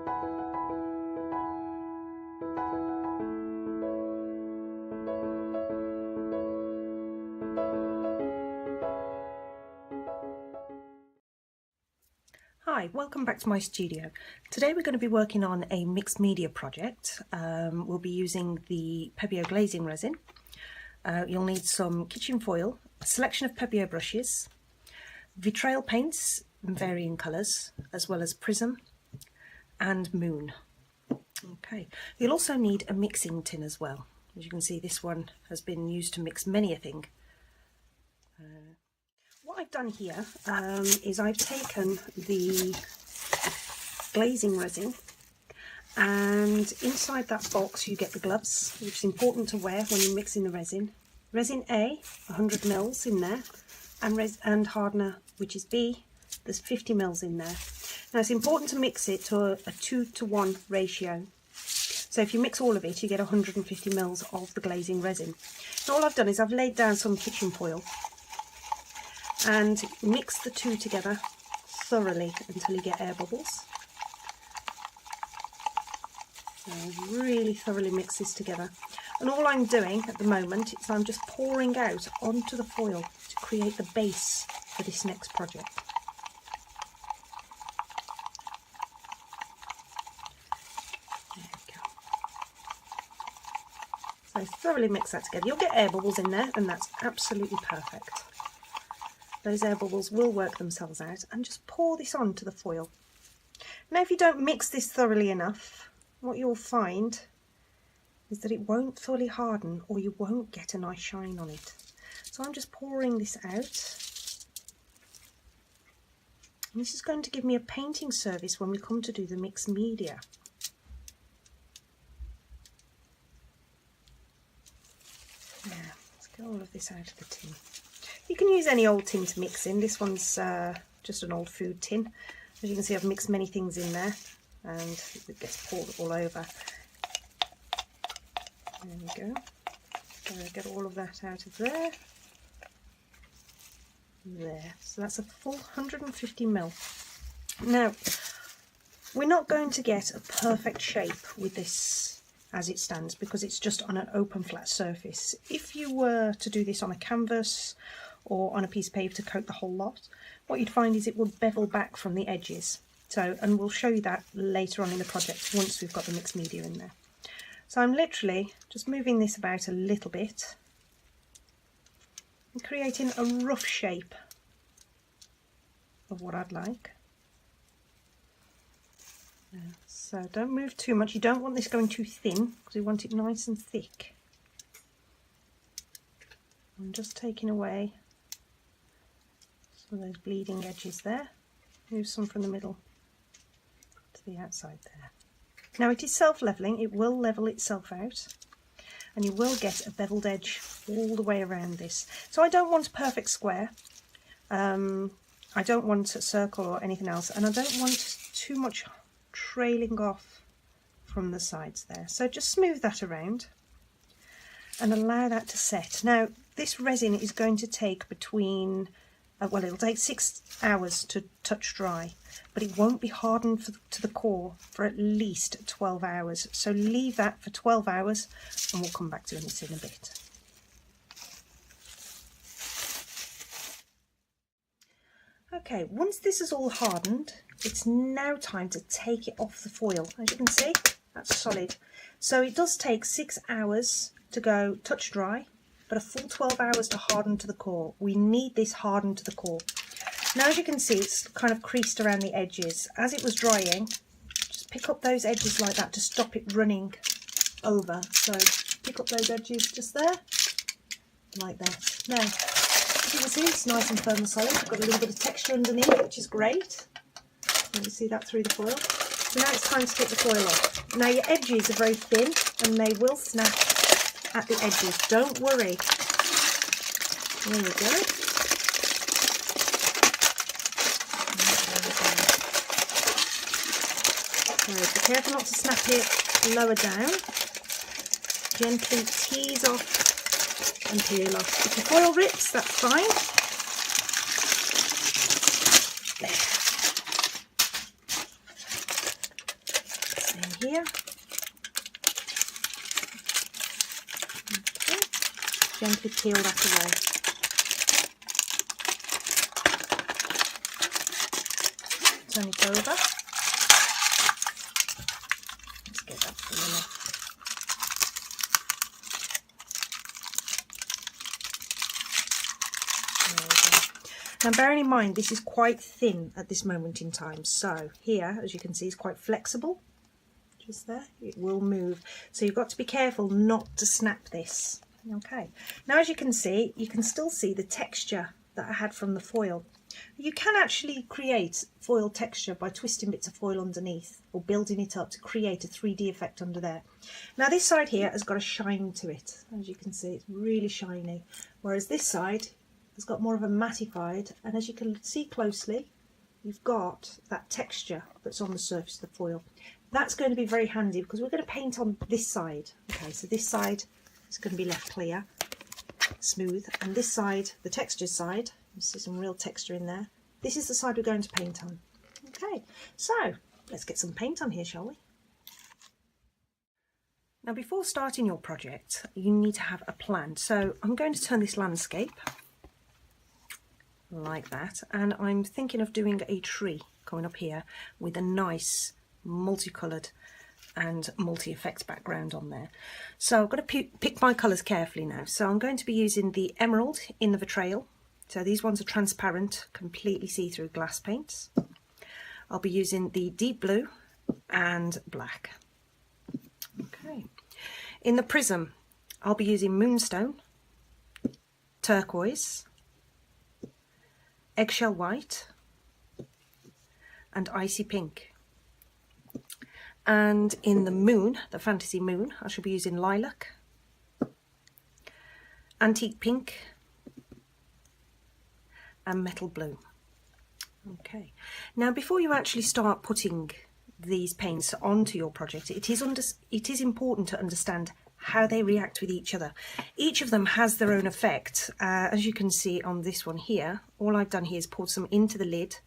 Hi, welcome back to my studio. Today we're going to be working on a mixed media project. We'll be using the Pebeo glazing resin. You'll need some kitchen foil, a selection of Pebeo brushes, vitrail paints in varying colours, as well as prism and moon. Okay, you'll also need a mixing tin as well. As you can see, this one has been used to mix many a thing. What I've done here is I've taken the glazing resin, and inside that box you get the gloves, which is important to wear when you're mixing the resin. Resin A, 100 mils in there, and hardener, which is B, there's 50 mils in there. Now it's important to mix it to a 2:1 ratio. So if you mix all of it, you get 150 mils of the glazing resin. Now all I've done is I've laid down some kitchen foil and mix the two together thoroughly until you get air bubbles. So really thoroughly mix this together. And all I'm doing at the moment is I'm just pouring out onto the foil to create the base for this next project. There we go. So thoroughly mix that together. You'll get air bubbles in there, and that's absolutely perfect. Those air bubbles will work themselves out, and just pour this onto the foil. Now if you don't mix this thoroughly enough, what you'll find is that it won't fully harden, or you won't get a nice shine on it. So I'm just pouring this out, and this is going to give me a painting service when we come to do the mixed media. Now let's get all of this out of the tin. You can use any old tin to mix in. This one's just an old food tin. As you can see, I've mixed many things in there, and it gets poured all over. There we go. So get all of that out of there. There. So that's a full 150 ml. Now, we're not going to get a perfect shape with this as it stands, because it's just on an open flat surface. If you were to do this on a canvas or on a piece of paper to coat the whole lot, what you'd find is it would bevel back from the edges. So, and we'll show you that later on in the project once we've got the mixed media in there. So I'm literally just moving this about a little bit and creating a rough shape of what I'd like. So don't move too much. You don't want this going too thin, because we want it nice and thick. I'm just taking away some of those bleeding edges there. Move some from the middle to the outside there. Now it is self-leveling, it will level itself out, and you will get a beveled edge all the way around this. So I don't want a perfect square, I don't want a circle or anything else, and I don't want too much trailing off from the sides there. So just smooth that around and allow that to set. Now this resin is going to take between well, it'll take 6 hours to touch dry, but it won't be hardened to the core for at least 12 hours. So leave that for 12 hours and we'll come back to this in a bit. Okay, once this is all hardened, it's now time to take it off the foil. As you can see, that's solid. So it does take 6 hours to go touch dry, but a full 12 hours to harden to the core. We need this hardened to the core. Now as you can see, it's kind of creased around the edges. As it was drying, just pick up those edges like that to stop it running over. So pick up those edges just there, like that. Now, as you can see, it's nice and firm and solid. I've got a little bit of texture underneath, which is great. You can see that through the foil. So now it's time to take the foil off. Now your edges are very thin and they will snap at the edges. Don't worry. There we go. So be careful not to snap it lower down. Gently tease off and peel off. If the foil rips, that's fine. There. in here. Okay. Gently peel that away. Turn it over. Let's get that filling off. Now bearing in mind this is quite thin at this moment in time, so here, as you can see, is quite flexible. Just there, it will move. So you've got to be careful not to snap this. Okay, now as you can see, you can still see the texture that I had from the foil. You can actually create foil texture by twisting bits of foil underneath or building it up to create a 3D effect under there. Now this side here has got a shine to it. As you can see, it's really shiny, whereas this side has got more of a mattified, and as you can see closely, you've got that texture that's on the surface of the foil. That's going to be very handy because we're going to paint on this side. Okay, so this side is going to be left clear, smooth, and this side, the textured side, you see some real texture in there. This is the side we're going to paint on. Okay, so let's get some paint on here, shall we? Now before starting your project, you need to have a plan. So I'm going to turn this landscape like that, and I'm thinking of doing a tree coming up here with a nice multicoloured and multi-effect background on there. So I've got to pick my colours carefully now. So I'm going to be using the emerald in the vitrail. So these ones are transparent, completely see-through glass paints. I'll be using the deep blue and black. Okay. In the prism, I'll be using moonstone, turquoise, eggshell white and icy pink. And in the moon, the fantasy moon, I shall be using lilac, antique pink and metal blue. Okay, now before you actually start putting these paints onto your project, it is important to understand how they react with each other. Each of them has their own effect. As you can see on this one here, all I've done here is poured some into the lid,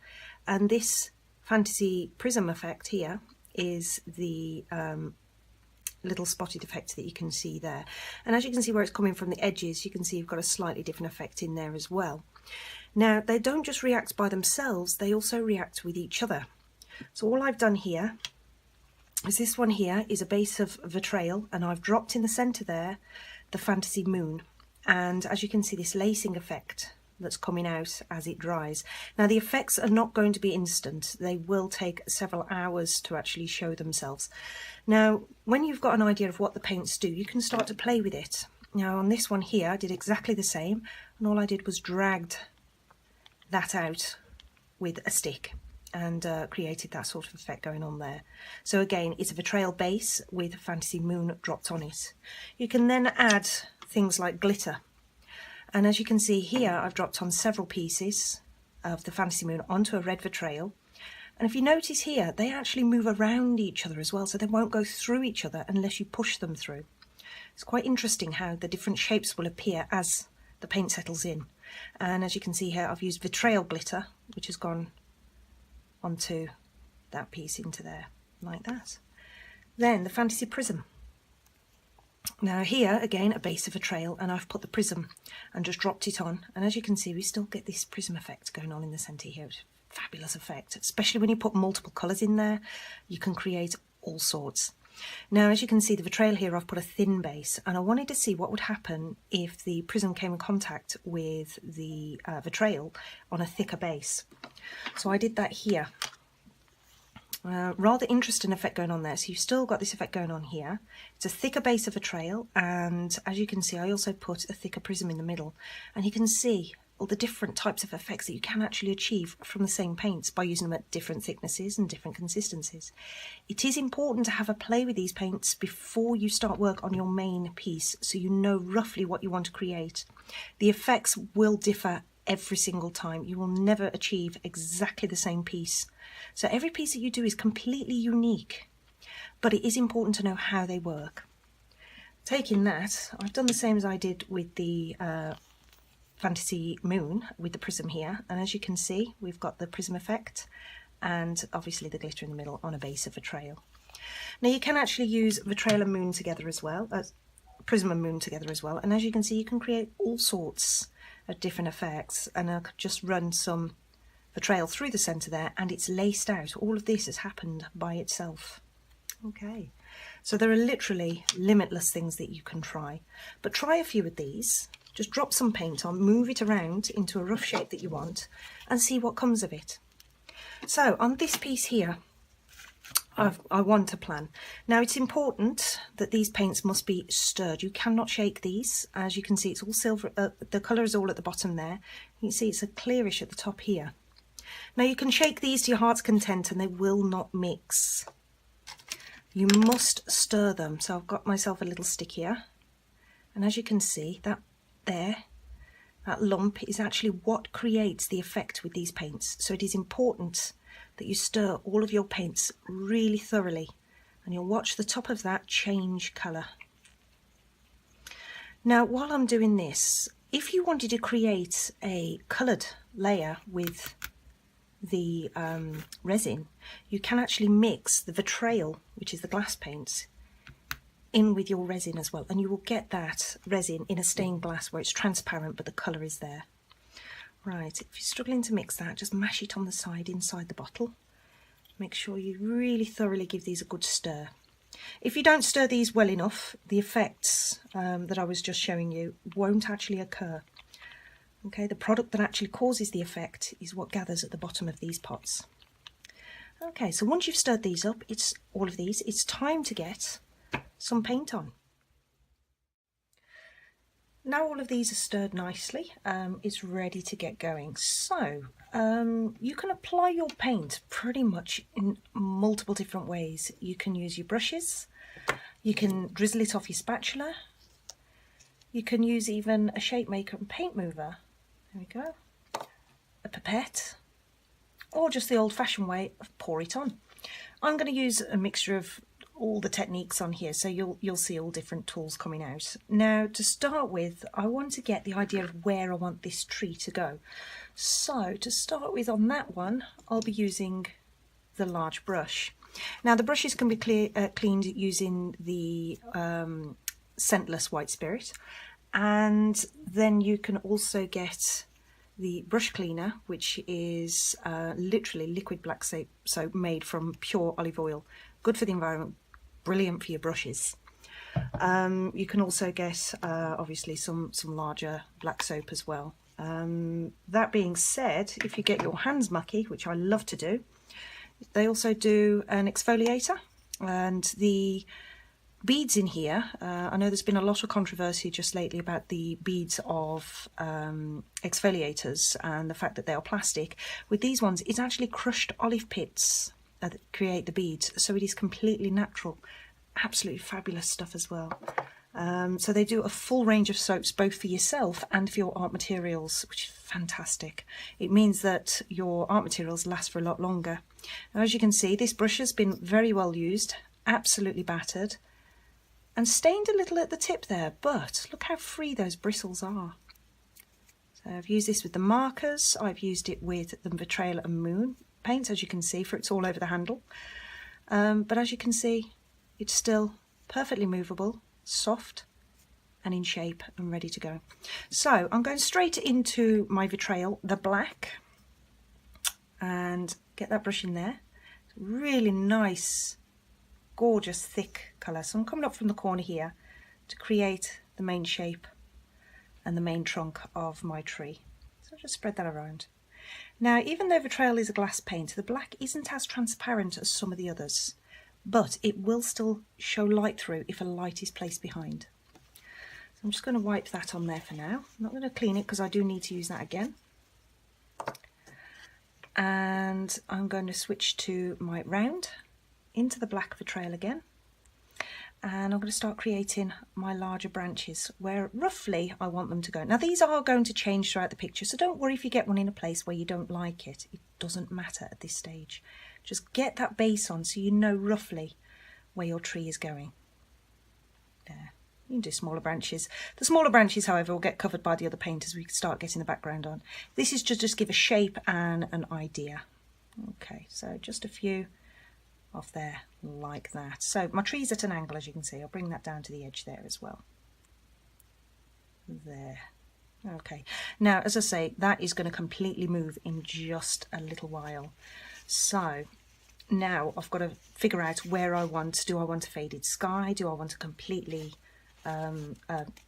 and this fantasy prism effect here is the little spotted effect that you can see there. And as you can see where it's coming from the edges, you can see you've got a slightly different effect in there as well. Now they don't just react by themselves, they also react with each other. So all I've done here is this one here is a base of vitrail, and I've dropped in the centre there the fantasy moon, and as you can see this lacing effect that's coming out as it dries. Now the effects are not going to be instant, they will take several hours to actually show themselves. Now when you've got an idea of what the paints do, you can start to play with it. Now on this one here I did exactly the same, and all I did was dragged that out with a stick and created that sort of effect going on there. So again, it's a vitrail base with fantasy moon dropped on it. You can then add things like glitter, and as you can see here I've dropped on several pieces of the fantasy moon onto a red vitrail, and if you notice here they actually move around each other as well, so they won't go through each other unless you push them through. It's quite interesting how the different shapes will appear as the paint settles in. And as you can see here I've used vitrail glitter, which has gone onto that piece into there like that. Then the fantasy prism. Now here again a base of vitrail, and I've put the prism and just dropped it on, and as you can see we still get this prism effect going on in the centre here. It's a fabulous effect, especially when you put multiple colours in there. You can create all sorts. Now as you can see the vitrail here I've put a thin base, and I wanted to see what would happen if the prism came in contact with the vitrail on a thicker base. So I did that here. Rather interesting effect going on there. So you've still got this effect going on here. It's a thicker base of vitrail, and as you can see I also put a thicker prism in the middle, and you can see all the different types of effects that you can actually achieve from the same paints by using them at different thicknesses and different consistencies. It is important to have a play with these paints before you start work on your main piece, so you know roughly what you want to create. The effects will differ every single time. You will never achieve exactly the same piece. So every piece that you do is completely unique, but it is important to know how they work. Taking that, I've done the same as I did with the fantasy moon with the prism here, and as you can see we've got the prism effect and obviously the glitter in the middle on a base of vitrail. Now you can actually use Vitrail and Moon together as well, Prism and Moon together as well, and as you can see you can create all sorts of different effects, and I could just run some Vitrail through the centre there and it's laced out. All of this has happened by itself. Okay, so there are literally limitless things that you can try, but try a few of these. Just drop some paint on, move it around into a rough shape that you want and see what comes of it. So on this piece here, I want a plan. Now it's important that these paints must be stirred. You cannot shake these. As you can see, it's all silver. The colour is all at the bottom there. You can see it's a clearish at the top here. Now you can shake these to your heart's content and they will not mix. You must stir them. So I've got myself a little stick here. And as you can see, that lump is actually what creates the effect with these paints. So it is important that you stir all of your paints really thoroughly and you'll watch the top of that change colour. Now while I'm doing this, if you wanted to create a coloured layer with the resin, you can actually mix the Vitrail, which is the glass paints, in with your resin as well, and you will get that resin in a stained glass where it's transparent but the colour is there. Right, if you're struggling to mix that, just mash it on the side inside the bottle. Make sure you really thoroughly give these a good stir. If you don't stir these well enough, the effects that I was just showing you won't actually occur. Okay, the product that actually causes the effect is what gathers at the bottom of these pots. Okay, so once you've stirred these up, all of these, it's time to get some paint on. Now all of these are stirred nicely, it's ready to get going. So you can apply your paint pretty much in multiple different ways. You can use your brushes, you can drizzle it off your spatula, you can use even a shape maker and paint mover. There we go, a pipette, or just the old-fashioned way of pour it on. I'm going to use a mixture of all the techniques on here, so you'll see all different tools coming out. Now to start with, I want to get the idea of where I want this tree to go. So to start with, on that one I'll be using the large brush. Now the brushes can be cleaned using the scentless white spirit, and then you can also get the brush cleaner, which is literally liquid black soap made from pure olive oil. Good for the environment, brilliant for your brushes. You can also get obviously some larger black soap as well. That being said, if you get your hands mucky, which I love to do, they also do an exfoliator. And the beads in here, I know there's been a lot of controversy just lately about the beads of exfoliators and the fact that they are plastic. With these ones, it's actually crushed olive pits that create the beads, so it is completely natural. Absolutely fabulous stuff as well. So they do a full range of soaps both for yourself and for your art materials, which is fantastic. It means that your art materials last for a lot longer. Now, as you can see, this brush has been very well used, absolutely battered, and stained a little at the tip there, but look how free those bristles are. So I've used this with the markers, I've used it with the Vitrail and Moon paint, as you can see, for it's all over the handle. But as you can see, it's still perfectly movable, soft and in shape and ready to go. So I'm going straight into my Vitrail, the black, and get that brush in there. Really nice, gorgeous, thick colour. So I'm coming up from the corner here to create the main shape and the main trunk of my tree. So just spread that around. Now, even though Vitrail is a glass paint, the black isn't as transparent as some of the others, but it will still show light through if a light is placed behind. So I'm just going to wipe that on there for now. I'm not going to clean it because I do need to use that again. And I'm going to switch to my round, into the black Vitrail again. And I'm going to start creating my larger branches where roughly I want them to go. Now these are going to change throughout the picture, so don't worry if you get one in a place where you don't like it. It doesn't matter at this stage. Just get that base on so you know roughly where your tree is going. There. You can do smaller branches. The smaller branches, however, will get covered by the other paint as we start getting the background on. This is to just give a shape and an idea. Okay, so just a few off there like that. So my tree's at an angle, as you can see. I'll bring that down to the edge there as well. There. Okay, now as I say, that is going to completely move in just a little while. So now I've got to figure out where I want. Do I want a faded sky? Do I want a completely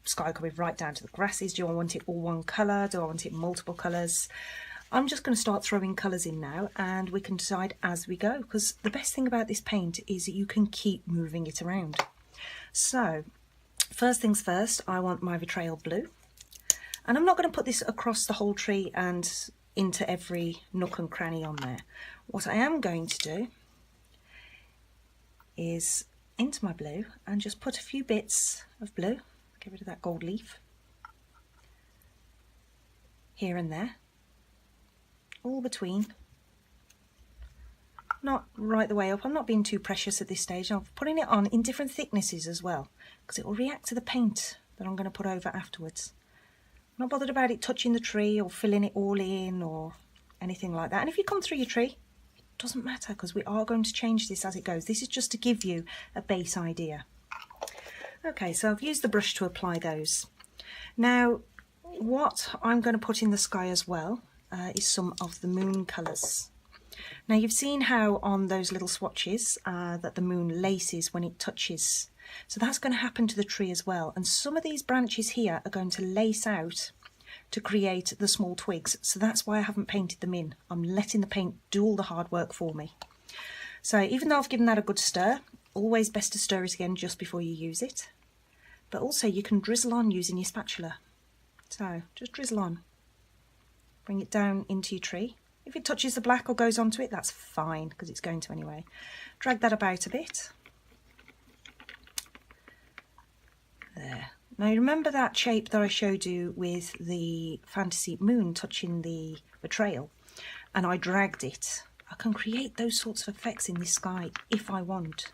sky coming right down to the grasses? Do I want it all one colour? Do I want it multiple colours? I'm just going to start throwing colours in now, and we can decide as we go, because the best thing about this paint is that you can keep moving it around. So first things first, I want my vitriol blue. And I'm not going to put this across the whole tree and into every nook and cranny on there. What I am going to do is into my blue and just put a few bits of blue, get rid of that gold leaf, here and there, all between, not right the way up. I'm not being too precious at this stage. I'm putting it on in different thicknesses as well, because it will react to the paint that I'm going to put over afterwards. Not bothered about it touching the tree or filling it all in or anything like that. And if you come through your tree, it doesn't matter, because we are going to change this as it goes. This is just to give you a base idea. Okay, so I've used the brush to apply those. Now, what I'm going to put in the sky as well is some of the moon colours. Now, you've seen how on those little swatches that the moon laces when it touches. So that's going to happen to the tree as well. And some of these branches here are going to lace out to create the small twigs. So that's why I haven't painted them in. I'm letting the paint do all the hard work for me. So even though I've given that a good stir, always best to stir it again just before you use it. But also you can drizzle on using your spatula. So just drizzle on. Bring it down into your tree. If it touches the black or goes onto it, that's fine, because it's going to anyway. Drag that about a bit. There. Now, you remember that shape that I showed you with the fantasy moon touching the trail, and I dragged it? I can create those sorts of effects in this sky if I want.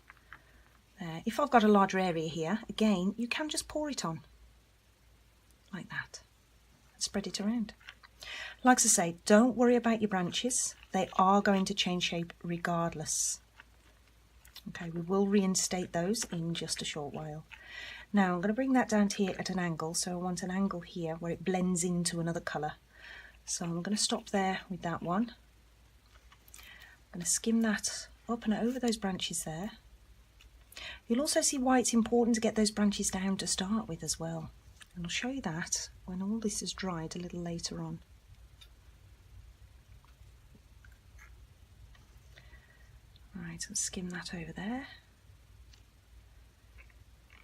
If I've got a larger area here, again, you can just pour it on like that and spread it around. Like I say, don't worry about your branches. They are going to change shape regardless. Okay, we will reinstate those in just a short while. Now I'm going to bring that down to here at an angle, so I want an angle here where it blends into another colour. So I'm going to stop there with that one. I'm going to skim that up and over those branches there. You'll also see why it's important to get those branches down to start with as well. And I'll show you that when all this is dried a little later on. Right, I'll skim that over there.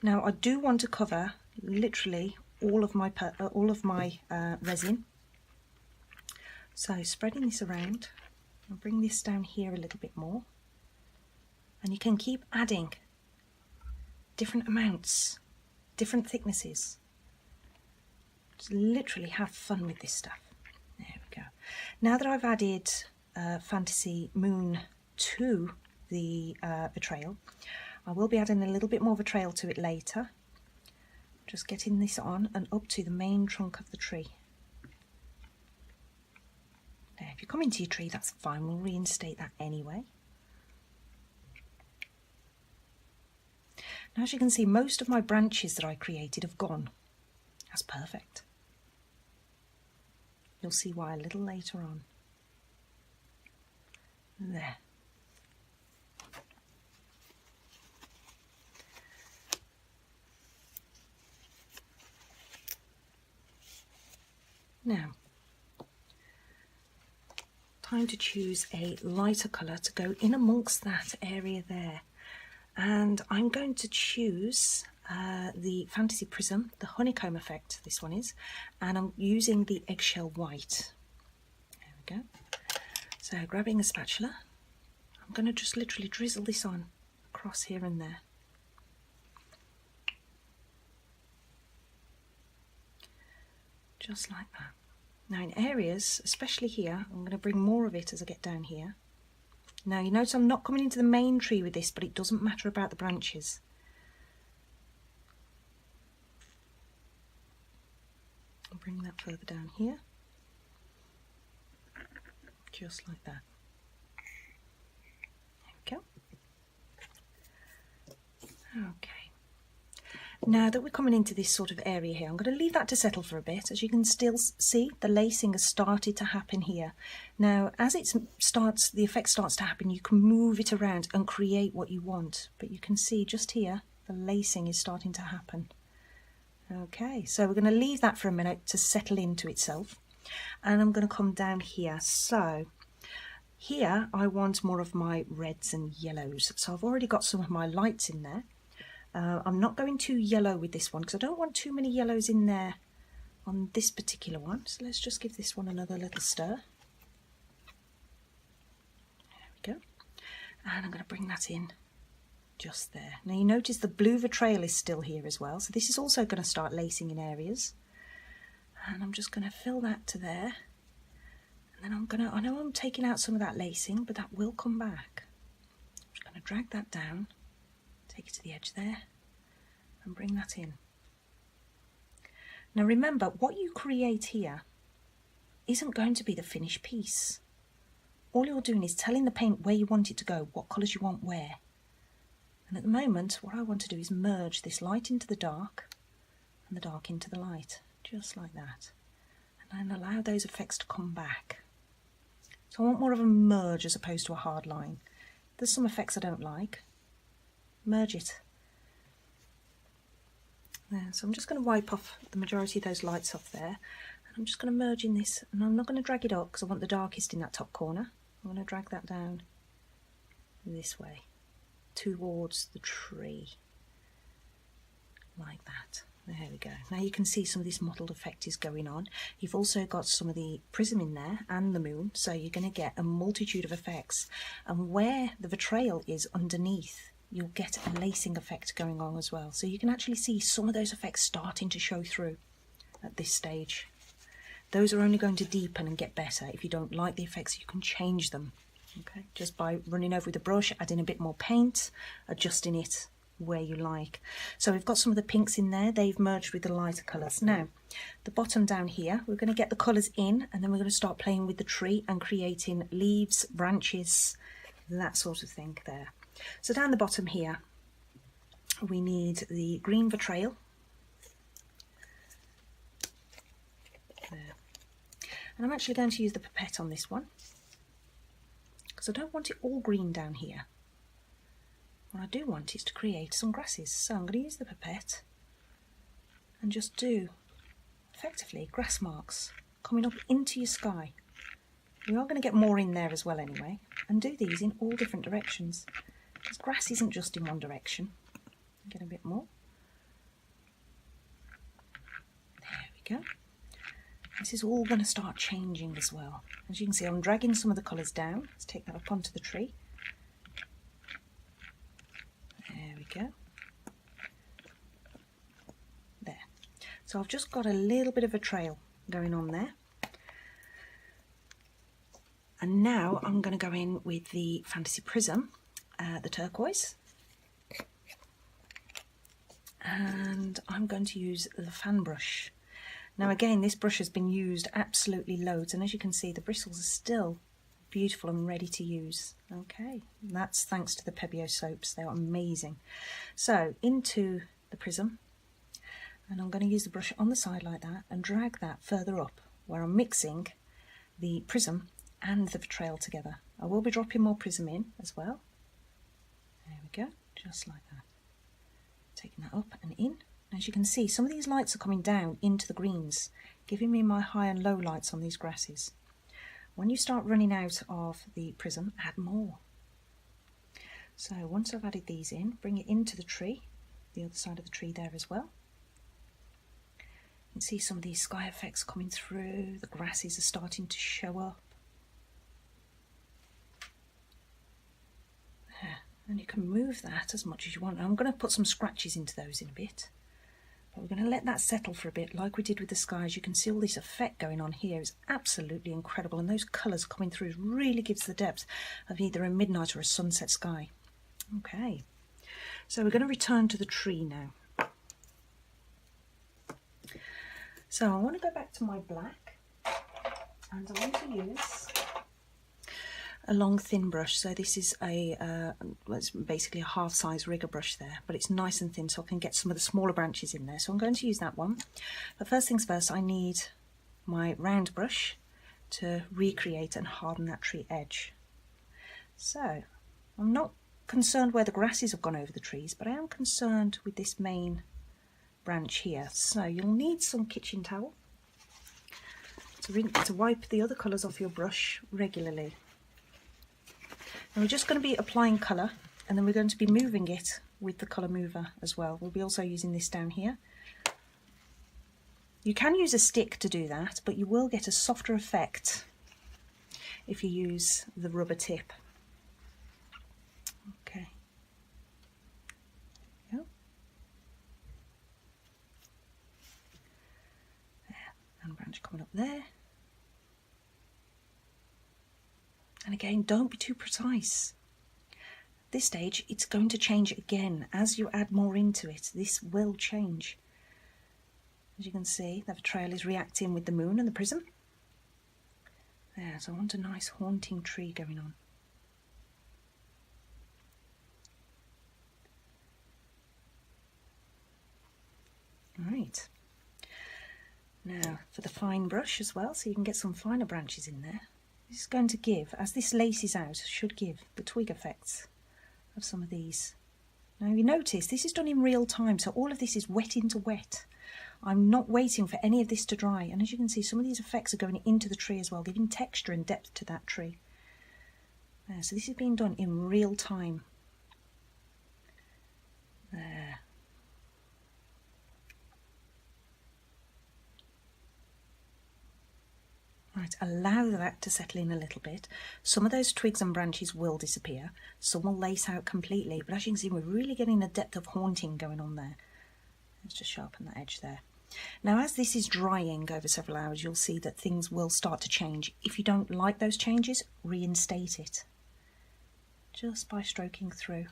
Now I do want to cover literally all of my resin. So spreading this around, I'll bring this down here a little bit more, and you can keep adding different amounts, different thicknesses. Just literally have fun with this stuff. There we go. Now that I've added Fantasy Moon to the vitriol, I will be adding a little bit more vitriol to it later. Just getting this on and up to the main trunk of the tree. Now, if you come into your tree, that's fine. We'll reinstate that anyway. Now, as you can see, most of my branches that I created have gone. That's perfect. You'll see why a little later on. There. Now, time to choose a lighter colour to go in amongst that area there. And I'm going to choose the Fantasy Prism, the honeycomb effect, this one is, and I'm using the eggshell white. There we go. So grabbing a spatula, I'm going to just literally drizzle this on across here and there. Just like that. Now in areas, especially here, I'm going to bring more of it as I get down here. Now you notice I'm not coming into the main tree with this, but it doesn't matter about the branches. I'll bring that further down here. Just like that. There we go. Okay. Now that we're coming into this sort of area here, I'm going to leave that to settle for a bit. As you can still see, the lacing has started to happen here. Now, as the effect starts to happen, you can move it around and create what you want. But you can see just here, the lacing is starting to happen. Okay, so we're going to leave that for a minute to settle into itself. And I'm going to come down here. So here I want more of my reds and yellows. So I've already got some of my lights in there. I'm not going too yellow with this one because I don't want too many yellows in there on this particular one. So let's just give this one another little stir. There we go. And I'm going to bring that in just there. Now you notice the blue vitriol is still here as well. So this is also going to start lacing in areas. And I'm just going to fill that to there. And then I know I'm taking out some of that lacing, but that will come back. I'm just going to drag that down. Take it to the edge there and bring that in. Now remember, what you create here isn't going to be the finished piece. All you're doing is telling the paint where you want it to go, what colours you want where. And at the moment, what I want to do is merge this light into the dark and the dark into the light, just like that. And then allow those effects to come back. So I want more of a merge as opposed to a hard line. There's some effects I don't like. Merge it. There, so I'm just going to wipe off the majority of those lights off there, and I'm just going to merge in this, and I'm not going to drag it up because I want the darkest in that top corner. I'm going to drag that down this way towards the tree, like that. There we go. Now you can see some of this mottled effect is going on. You've also got some of the prism in there and the moon, so you're going to get a multitude of effects, and where the vitriol is underneath, you'll get a lacing effect going on as well. So you can actually see some of those effects starting to show through at this stage. Those are only going to deepen and get better. If you don't like the effects, you can change them. Okay, just by running over with the brush, adding a bit more paint, adjusting it where you like. So we've got some of the pinks in there. They've merged with the lighter colours. Now, the bottom down here, we're going to get the colours in, and then we're going to start playing with the tree and creating leaves, branches, that sort of thing there. So down the bottom here, we need the green vitriol. There. And I'm actually going to use the pipette on this one, because I don't want it all green down here. What I do want is to create some grasses. So I'm going to use the pipette and just do, effectively, grass marks coming up into your sky. We are going to get more in there as well anyway, and do these in all different directions. Because grass isn't just in one direction. Get a bit more. There we go. This is all going to start changing as well. As you can see, I'm dragging some of the colours down. Let's take that up onto the tree. There we go. There. So I've just got a little bit of a trail going on there. And now I'm going to go in with the Fantasy Prism, the turquoise. And I'm going to use the fan brush. Now again, this brush has been used absolutely loads, and as you can see, the bristles are still beautiful and ready to use. Okay, that's thanks to the Pebeo soaps. They are amazing. So into the prism, and I'm going to use the brush on the side like that and drag that further up where I'm mixing the prism and the vitriol together. I will be dropping more prism in as well. There we go, just like that. Taking that up and in. As you can see, some of these lights are coming down into the greens, giving me my high and low lights on these grasses. When you start running out of the prism, add more. So once I've added these in, bring it into the tree, the other side of the tree there as well. You can see some of these sky effects coming through, the grasses are starting to show up. There. And you can move that as much as you want. I'm going to put some scratches into those in a bit. But we're going to let that settle for a bit, like we did with the skies. You can see all this effect going on here is absolutely incredible, and those colours coming through really gives the depth of either a midnight or a sunset sky. Okay, so we're going to return to the tree now. So I want to go back to my black, and I want to use a long thin brush, so this is a well, it's basically a half size rigger brush there, but it's nice and thin so I can get some of the smaller branches in there, so I'm going to use that one. But first things first, I need my round brush to recreate and harden that tree edge. So I'm not concerned where the grasses have gone over the trees, but I am concerned with this main branch here. So you'll need some kitchen towel to wipe the other colours off your brush regularly. And we're just going to be applying colour, and then we're going to be moving it with the colour mover as well. We'll be also using this down here. You can use a stick to do that, but you will get a softer effect if you use the rubber tip. Okay. Yep. There, and branch coming up there. And again, don't be too precise. At this stage, it's going to change again. As you add more into it, this will change. As you can see, the trail is reacting with the moon and the prism. There, so I want a nice haunting tree going on. Right. Now for the fine brush as well, so you can get some finer branches in there. This is going to give, as this laces out, should give the twig effects of some of these. Now you notice this is done in real time, so all of this is wet into wet. I'm not waiting for any of this to dry, and as you can see, some of these effects are going into the tree as well, giving texture and depth to that tree. So this is being done in real time. There. Right, allow that to settle in a little bit. Some of those twigs and branches will disappear, some will lace out completely, but as you can see, we're really getting a depth of haunting going on there. Let's just sharpen that edge there. Now as this is drying over several hours, you'll see that things will start to change. If you don't like those changes, reinstate it just by stroking through.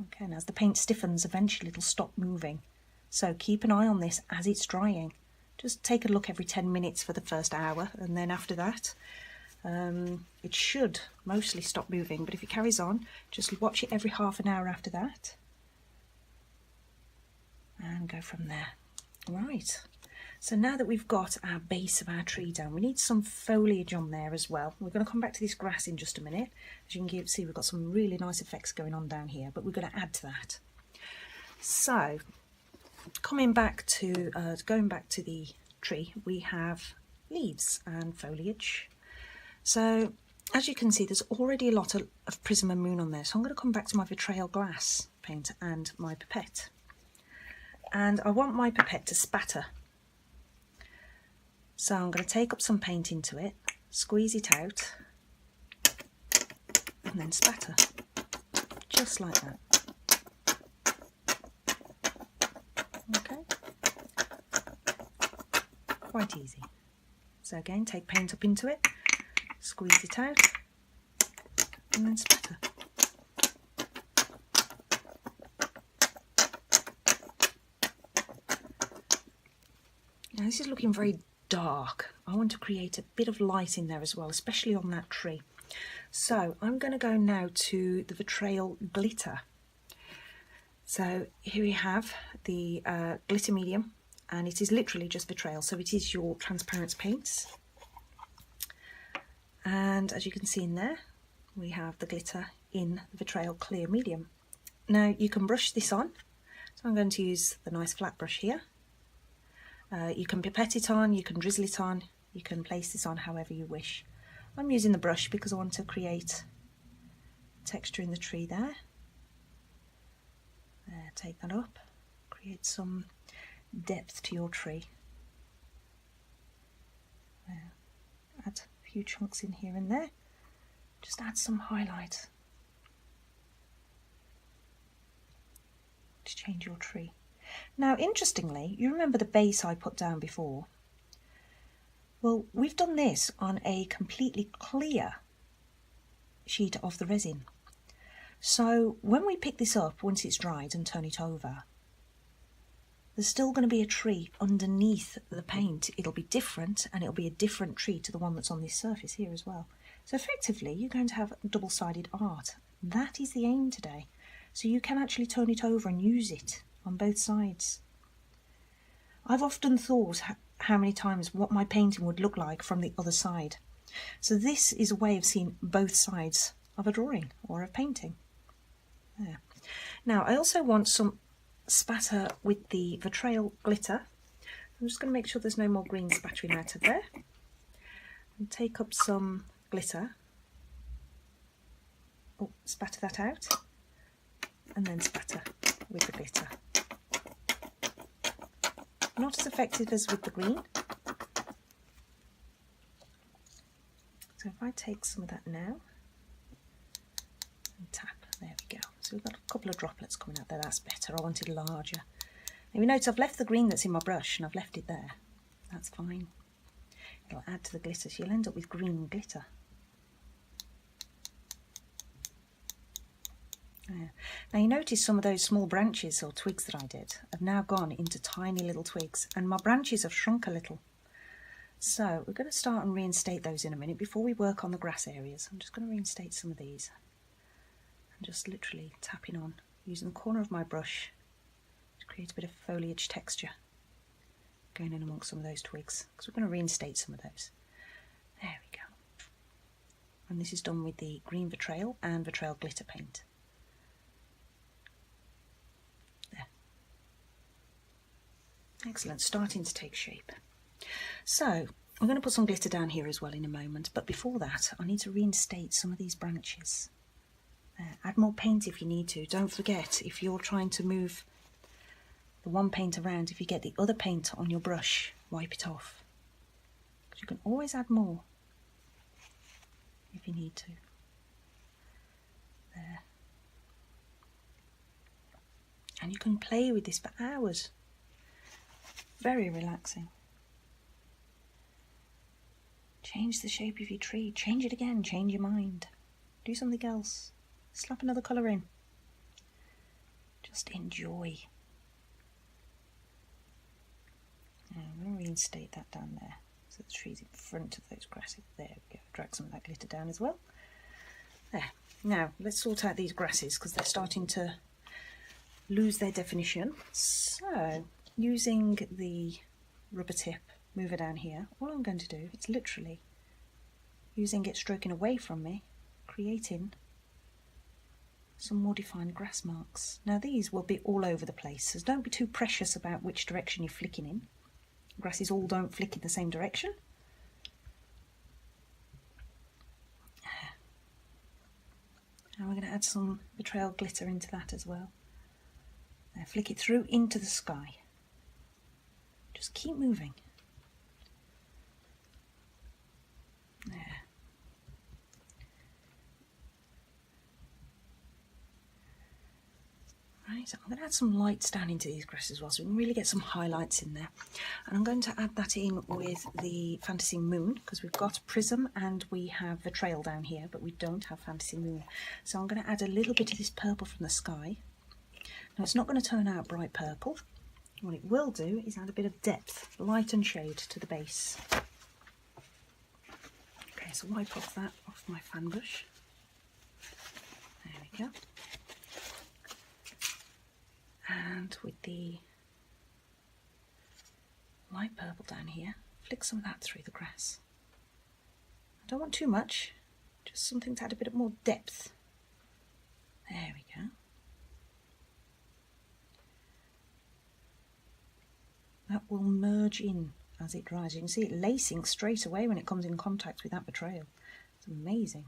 Okay, and as the paint stiffens, eventually it'll stop moving, so keep an eye on this as it's drying. Just take a look every 10 minutes for the first hour, and then after that it should mostly stop moving, but if it carries on, just watch it every half an hour after that and go from there. Right, so now that we've got our base of our tree down, we need some foliage on there as well. We're going to come back to this grass in just a minute. As you can see, we've got some really nice effects going on down here, but we're going to add to that. So going back to the tree, we have leaves and foliage. So as you can see, there's already a lot of prism and moon on there, so I'm going to come back to my vitriol glass paint and my pipette. And I want my pipette to spatter. So I'm going to take up some paint into it, squeeze it out, and then spatter, just like that. Okay, quite easy. So again, take paint up into it, squeeze it out, and then spatter. Now this is looking very dark. I want to create a bit of light in there as well, especially on that tree. So I'm going to go now to the vitriol glitter. So here we have the glitter medium, and it is literally just vitriol, so it is your transparent paints. And as you can see in there, we have the glitter in the vitriol clear medium. Now you can brush this on, so I'm going to use the nice flat brush here. You can pipette it on, you can drizzle it on, you can place this on however you wish. I'm using the brush because I want to create texture in the tree there. Take that up, create some depth to your tree. Add a few chunks in here and there, just add some highlight to change your tree. Now interestingly, you remember the base I put down before? Well, we've done this on a completely clear sheet of the resin. So when we pick this up, once it's dried, and turn it over, there's still going to be a tree underneath the paint. It'll be different, and it'll be a different tree to the one that's on this surface here as well. So effectively you're going to have double-sided art. That is the aim today. So you can actually turn it over and use it on both sides. I've often thought how many times what my painting would look like from the other side. So this is a way of seeing both sides of a drawing or a painting. There. Now I also want some spatter with the Vitrail glitter. I'm just going to make sure there's no more green spattering out of there. And take up some glitter. Oh, spatter that out. And then spatter with the glitter. Not as effective as with the green. So if I take some of that now and tap, there we go. So we've got a couple of droplets coming out there, that's better. I wanted larger. Now you notice I've left the green that's in my brush and I've left it there. That's fine. It'll add to the glitter, so you'll end up with green glitter. Yeah. Now you notice some of those small branches or twigs that I did have now gone into tiny little twigs, and my branches have shrunk a little. So we're going to start and reinstate those in a minute. Before we work on the grass areas, I'm just going to reinstate some of these. I'm just literally tapping on, using the corner of my brush to create a bit of foliage texture going in amongst some of those twigs, because we're going to reinstate some of those. There we go. And this is done with the green Vitrail and Vitrail glitter paint. Excellent, starting to take shape. So I'm going to put some glitter down here as well in a moment, but before that I need to reinstate some of these branches. Add more paint if you need to. Don't forget, if you're trying to move the one paint around, if you get the other paint on your brush, wipe it off. Because you can always add more if you need to. There. And you can play with this for hours. Very relaxing. Change the shape of your tree, change it again, change your mind. Do something else, slap another colour in. Just enjoy. Now I'm going to reinstate that down there, so the tree's in front of those grasses. There we go, drag some of that glitter down as well. There. Now let's sort out these grasses because they're starting to lose their definition. So using the rubber tip mover down here, all I'm going to do is literally using it stroking away from me, creating some more defined grass marks. Now these will be all over the place, so don't be too precious about which direction you're flicking in. Grasses all don't flick in the same direction. And we're going to add some Vitrail glitter into that as well. Now flick it through into the sky. Just keep moving. There. Right, so I'm going to add some lights down into these grasses as well, so we can really get some highlights in there. And I'm going to add that in with the Fantasy Moon, because we've got Prism and we have Vitrail down here, but we don't have Fantasy Moon. So I'm going to add a little bit of this purple from the sky. Now it's not going to turn out bright purple. What it will do is add a bit of depth, light and shade to the base. Okay, so wipe off that off my fan brush. There we go. And with the light purple down here, flick some of that through the grass. I don't want too much, just something to add a bit more depth. There we go. That will merge in as it dries. You can see it lacing straight away when it comes in contact with that Vitrail. It's amazing.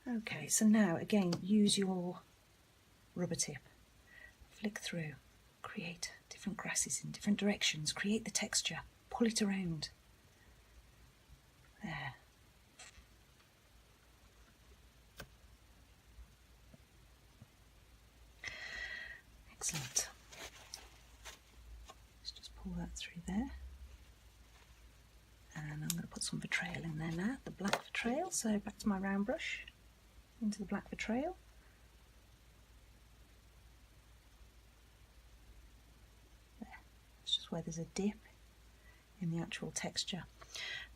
Okay, so now again use your rubber tip. Flick through, create different grasses in different directions, create the texture, pull it around. There. Excellent. Pull that through there, and I'm going to put some Vitrail in there now, the black Vitrail. So back to my round brush, into the black Vitrail. There, it's just where there's a dip in the actual texture.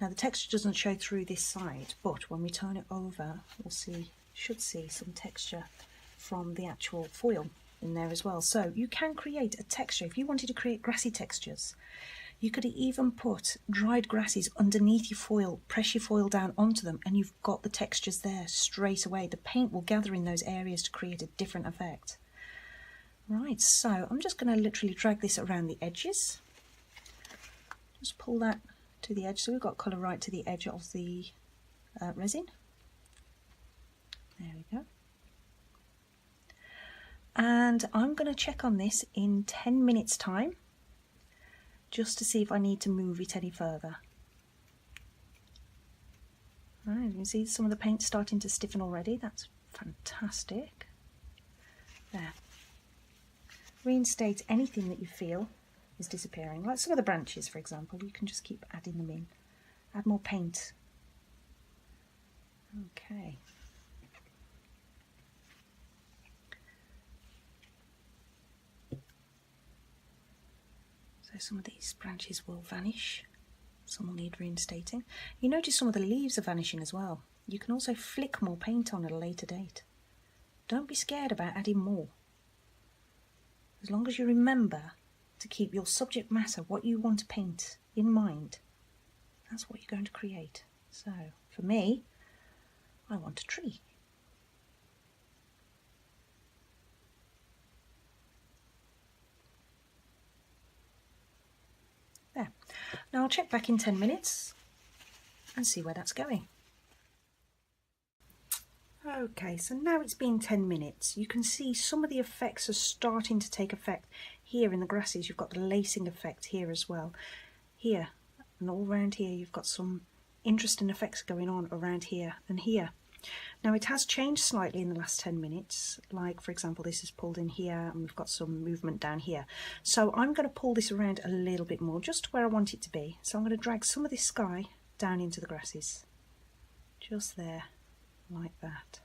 Now the texture doesn't show through this side, but when we turn it over, we'll see, should see some texture from the actual foil in there as well. So you can create a texture. If you wanted to create grassy textures, you could even put dried grasses underneath your foil, press your foil down onto them, and you've got the textures there straight away. The paint will gather in those areas to create a different effect. Right, so I'm just going to literally drag this around the edges. Just pull that to the edge, so we've got colour right to the edge of the resin. There we go. And I'm going to check on this in 10 minutes time, just to see if I need to move it any further. Right, you can see some of the paint starting to stiffen already. That's fantastic. There. Reinstate anything that you feel is disappearing, like some of the branches, for example. You can just keep adding them in. Add more paint. Okay. So some of these branches will vanish. Some will need reinstating. You notice some of the leaves are vanishing as well. You can also flick more paint on at a later date. Don't be scared about adding more. As long as you remember to keep your subject matter, what you want to paint, in mind, that's what you're going to create. So, for me, I want a tree. There. Now I'll check back in 10 minutes and see where that's going. Okay, so now it's been 10 minutes. You can see some of the effects are starting to take effect. Here in the grasses, you've got the lacing effect here as well. Here and all around here, you've got some interesting effects going on around here and here. Now it has changed slightly in the last 10 minutes. Like, for example, this is pulled in here and we've got some movement down here. So I'm going to pull this around a little bit more, just to where I want it to be. So I'm going to drag some of this sky down into the grasses. Just there. Like that.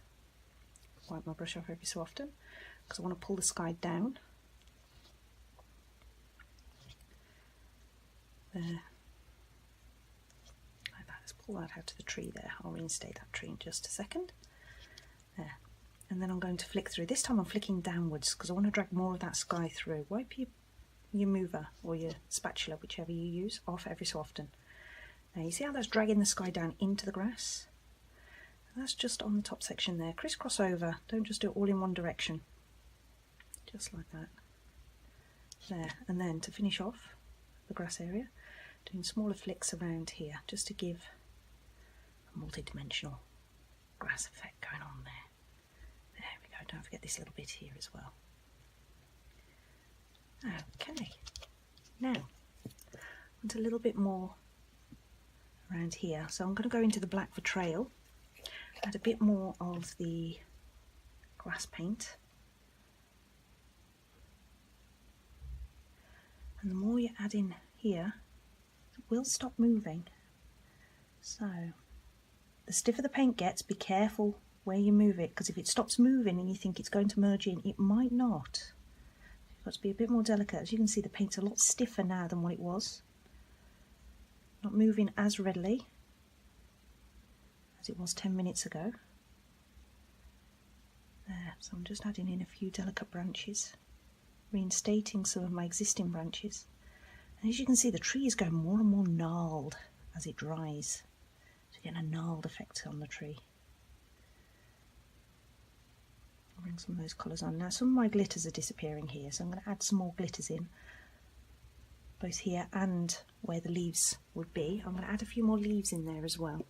Wipe my brush off every so often because I want to pull the sky down. There. Like that. Let's pull that out to the tree there. I'll reinstate that tree in just a second. There. And then I'm going to flick through. This time I'm flicking downwards because I want to drag more of that sky through. Wipe your mover or your spatula, whichever you use, off every so often. Now you see how that's dragging the sky down into the grass? That's just on the top section there. Crisscross over, don't just do it all in one direction. Just like that. There, and then to finish off the grass area, doing smaller flicks around here, just to give a multi-dimensional grass effect going on there. There we go, don't forget this little bit here as well. Okay, now, I want a little bit more around here. So I'm going to go into the black for trail. Add a bit more of the grass paint, and the more you add in here, it will stop moving. So the stiffer the paint gets, be careful where you move it, because if it stops moving and you think it's going to merge in, it might not. You've got to be a bit more delicate. As you can see, the paint's a lot stiffer now than what it was, not moving as readily as it was 10 minutes ago. There, so I'm just adding in a few delicate branches, reinstating some of my existing branches. And as you can see, the tree is going more and more gnarled as it dries. So you're getting a gnarled effect on the tree. I'll bring some of those colours on. Now some of my glitters are disappearing here, so I'm going to add some more glitters in, both here and where the leaves would be. I'm going to add a few more leaves in there as well.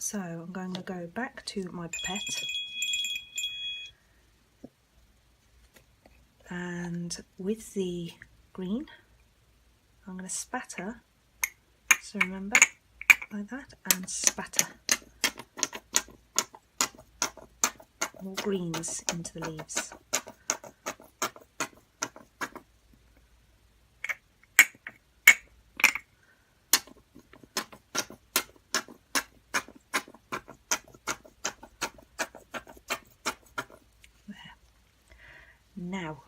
So I'm going to go back to my pipette, and with the green I'm going to spatter, so remember, like that, and spatter more greens into the leaves. Now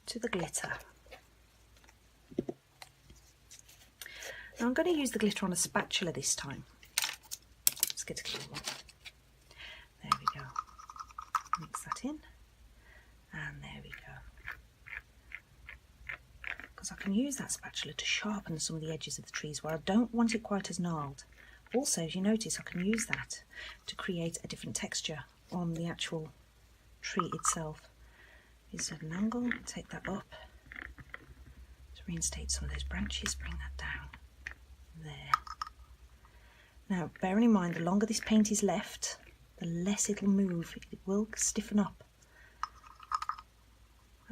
to the glitter. Now I'm going to use the glitter on a spatula this time. Let's get a clean one. There we go. Mix that in. And there we go. Because I can use that spatula to sharpen some of the edges of the trees where I don't want it quite as gnarled. Also, as you notice, I can use that to create a different texture on the actual tree itself. Use at an angle, take that up to reinstate some of those branches, bring that down. There. Now, bearing in mind, the longer this paint is left, the less it'll move. It will stiffen up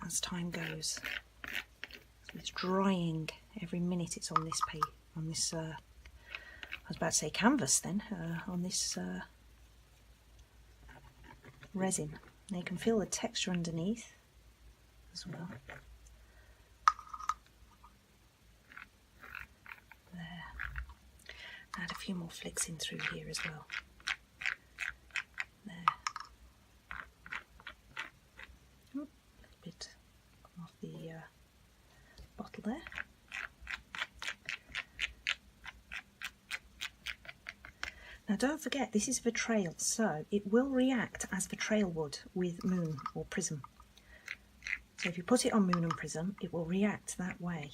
as time goes. So it's drying every minute it's on this I was about to say canvas then, on this resin. Now you can feel the texture underneath as well. There. Add a few more flicks in through here as well. There. A little bit off the bottle there. Now don't forget, this is vitrail, so it will react as vitrail would with moon or prism. So if you put it on moon and prism, it will react that way.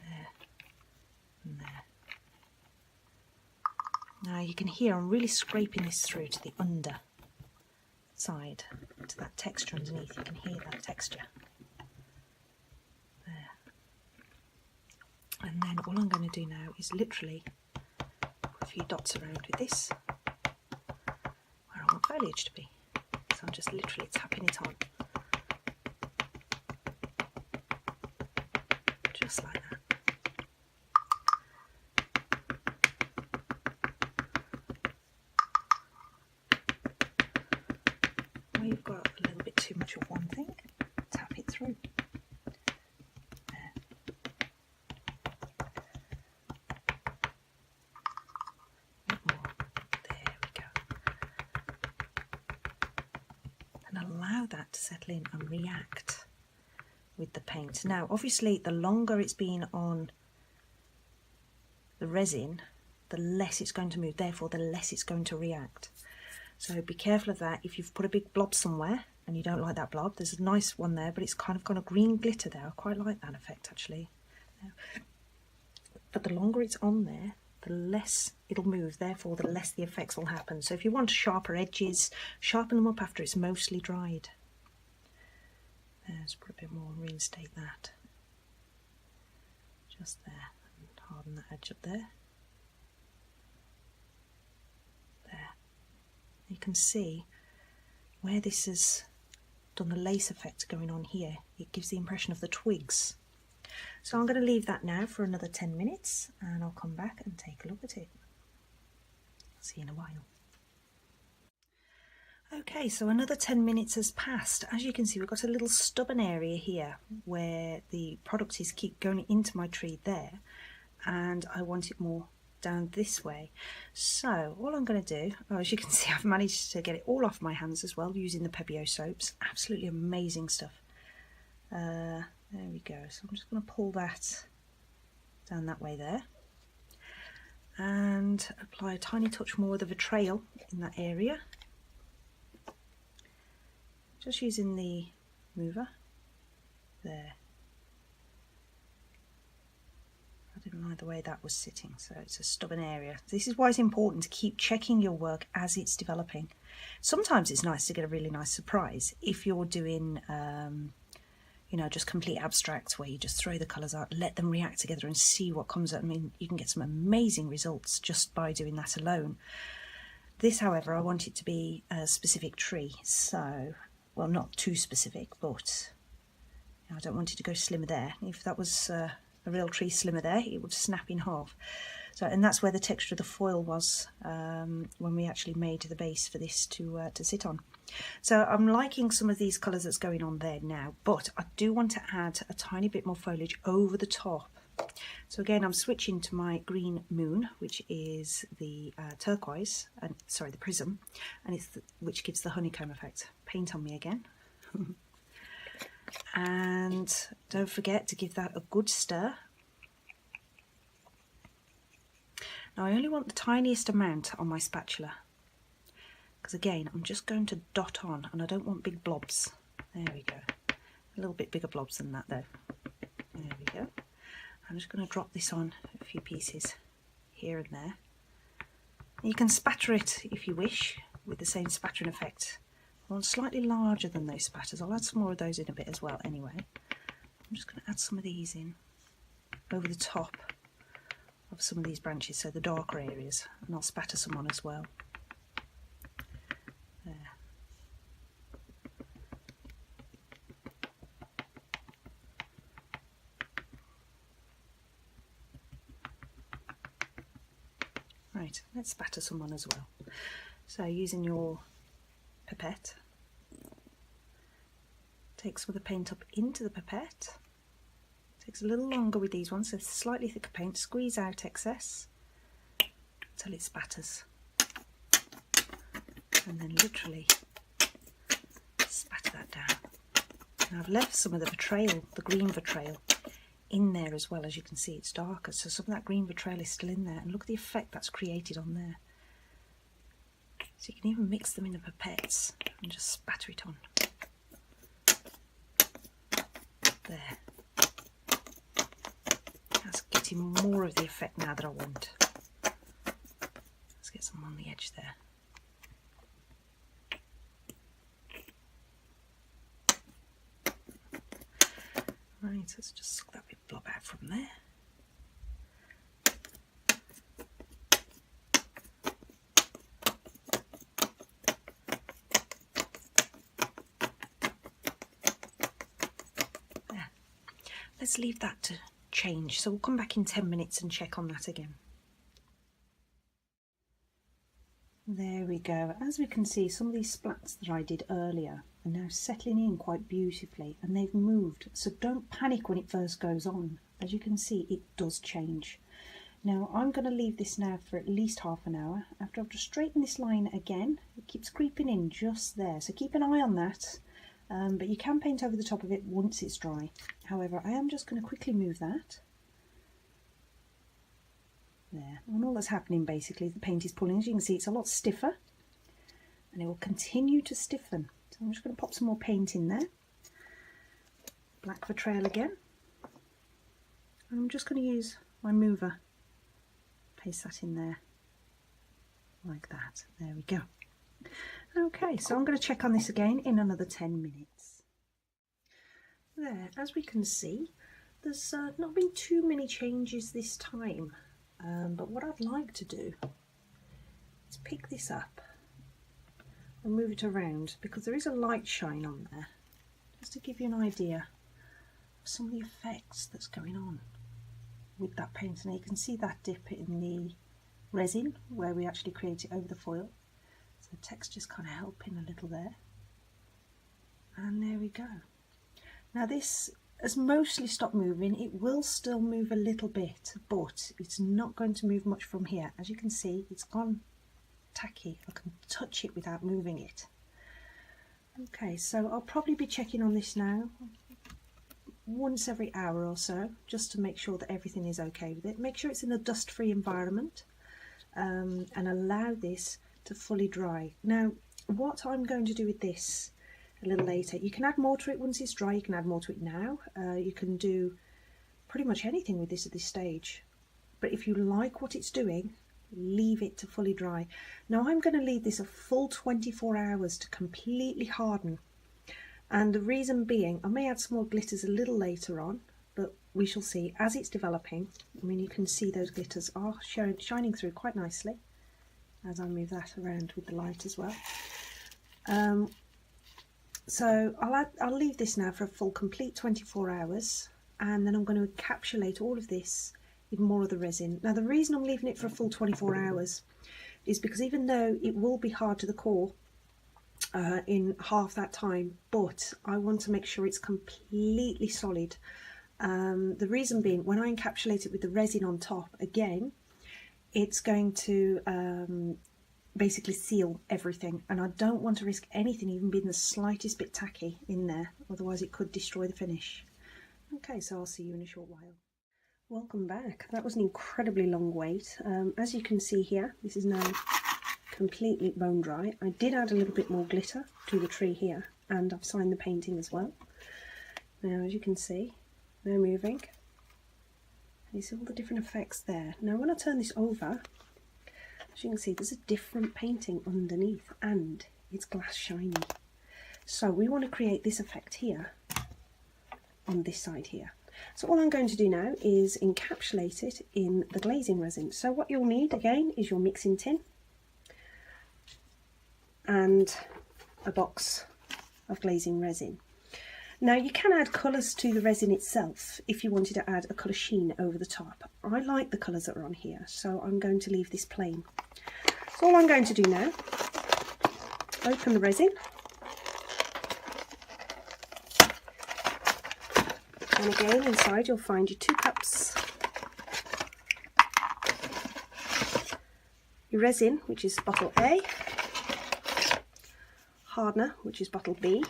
There and there. Now you can hear I'm really scraping this through to the under side, to that texture underneath. You can hear that texture. And then all I'm going to do now is literally put a few dots around with this where I want foliage to be. So I'm just literally tapping it on. Just like that. Where you've got a little bit too much of one thing, tap it through. That to settle in and react with the paint. Now obviously the longer it's been on the resin, the less it's going to move, therefore the less it's going to react. So be careful of that. If you've put a big blob somewhere and you don't like that blob, there's a nice one there, but it's kind of got a green glitter there. I quite like that effect actually. But the longer it's on there, the less it'll move, therefore the less the effects will happen. So if you want sharper edges, sharpen them up after it's mostly dried. Let's put a bit more and reinstate that. Just there, and harden that edge up there. There. You can see where this has done the lace effect going on here. It gives the impression of the twigs. So I'm going to leave that now for another 10 minutes and I'll come back and take a look at it. See you in a while. Okay, so another 10 minutes has passed. As you can see, we've got a little stubborn area here where the product is keep going into my tree there, and I want it more down this way. So all I'm going to do, as you can see, I've managed to get it all off my hands as well using the Pebeo soaps. Absolutely amazing stuff. There we go. So I'm just going to pull that down that way there and apply a tiny touch more of the vitrail in that area. Just using the mover there. I didn't like the way that was sitting, so it's a stubborn area. This is why it's important to keep checking your work as it's developing. Sometimes it's nice to get a really nice surprise if you're doing you know, just complete abstracts where you just throw the colours out, let them react together and see what comes out. I mean, you can get some amazing results just by doing that alone. This, however, I want it to be a specific tree, so, well, not too specific, but I don't want it to go slimmer there. If that was a real tree slimmer there, it would snap in half. So, and that's where the texture of the foil was when we actually made the base for this to sit on. So I'm liking some of these colours that's going on there now, but I do want to add a tiny bit more foliage over the top. So again, I'm switching to my green moon, which is the turquoise, and sorry, the prism, and it's which gives the honeycomb effect. Paint on me again. And don't forget to give that a good stir. Now I only want the tiniest amount on my spatula, because again I'm just going to dot on and I don't want big blobs. There we go. A little bit bigger blobs than that though. There we go. I'm just going to drop this on a few pieces here and there. You can spatter it if you wish with the same spattering effect. I want slightly larger than those spatters. I'll add some more of those in a bit as well anyway. I'm just going to add some of these in over the top of some of these branches, so the darker areas, and I'll spatter some on as well. There. Right, let's spatter some on as well. So using your pipette, take some of the paint up into the pipette. Takes a little longer with these ones, so slightly thicker paint, squeeze out excess until it spatters. And then literally spatter that down. And I've left some of the vitriol, the green vitriol, in there as well. As you can see, it's darker, so some of that green vitriol is still in there, and look at the effect that's created on there. So you can even mix them in the pipettes and just spatter it on. There. That's getting more of the effect now that I want. Let's get some on the edge there. Right, let's just suck that bit blob out from there. There. Let's leave that to change, so we'll come back in 10 minutes and check on that again. There we go. As we can see, some of these splats that I did earlier are now settling in quite beautifully, and they've moved, so don't panic when it first goes on. As you can see, it does change. Now I'm going to leave this now for at least half an hour. After I've just straightened this line again, it keeps creeping in just there, so keep an eye on that. But you can paint over the top of it once it's dry. However, I am just going to quickly move that. There, and all that's happening basically, the paint is pulling. As you can see, it's a lot stiffer, and it will continue to stiffen. So I'm just going to pop some more paint in there. Black vitriol again. And I'm just going to use my mover. Paste that in there, like that. There we go. Okay, so I'm going to check on this again in another 10 minutes. There, as we can see, there's not been too many changes this time. But what I'd like to do is pick this up and move it around, because there is a light shine on there, just to give you an idea of some of the effects that's going on with that paint. Now you can see that dip in the resin where we actually create it over the foil, so the texture's kind of helping a little there, and there we go. Now this has mostly stopped moving. It will still move a little bit, but it's not going to move much from here. As you can see, it's gone tacky. I can touch it without moving it. Okay, so I'll probably be checking on this now once every hour or so, just to make sure that everything is okay with it. Make sure it's in a dust-free environment, and allow this to fully dry. Now, what I'm going to do with this a little later, you can add more to it once it's dry, you can add more to it now, you can do pretty much anything with this at this stage, but if you like what it's doing, leave it to fully dry. Now I'm going to leave this a full 24 hours to completely harden, and the reason being, I may add some more glitters a little later on, but we shall see as it's developing. I mean, you can see those glitters are shining through quite nicely as I move that around with the light as well. So I'll leave this now for a full complete 24 hours, and then I'm going to encapsulate all of this with more of the resin. Now the reason I'm leaving it for a full 24 hours is because even though it will be hard to the core in half that time, but I want to make sure it's completely solid. The reason being, when I encapsulate it with the resin on top, again, it's going to basically seal everything, and I don't want to risk anything even being the slightest bit tacky in there, otherwise it could destroy the finish. Okay, so I'll see you in a short while. Welcome back. That was an incredibly long wait. As you can see here, this is now completely bone dry. I did add a little bit more glitter to the tree here, and I've signed the painting as well. Now, as you can see, they're moving. You see all the different effects there. Now, when I turn this over, as you can see, there's a different painting underneath, and it's glass shiny. So we want to create this effect here on this side here. So all I'm going to do now is encapsulate it in the glazing resin. So what you'll need again is your mixing tin and a box of glazing resin. Now you can add colours to the resin itself if you wanted to add a colour sheen over the top. I like the colours that are on here, so I'm going to leave this plain. So all I'm going to do now, open the resin, and again inside you'll find your 2 cups, your resin, which is bottle A, hardener, which is bottle B,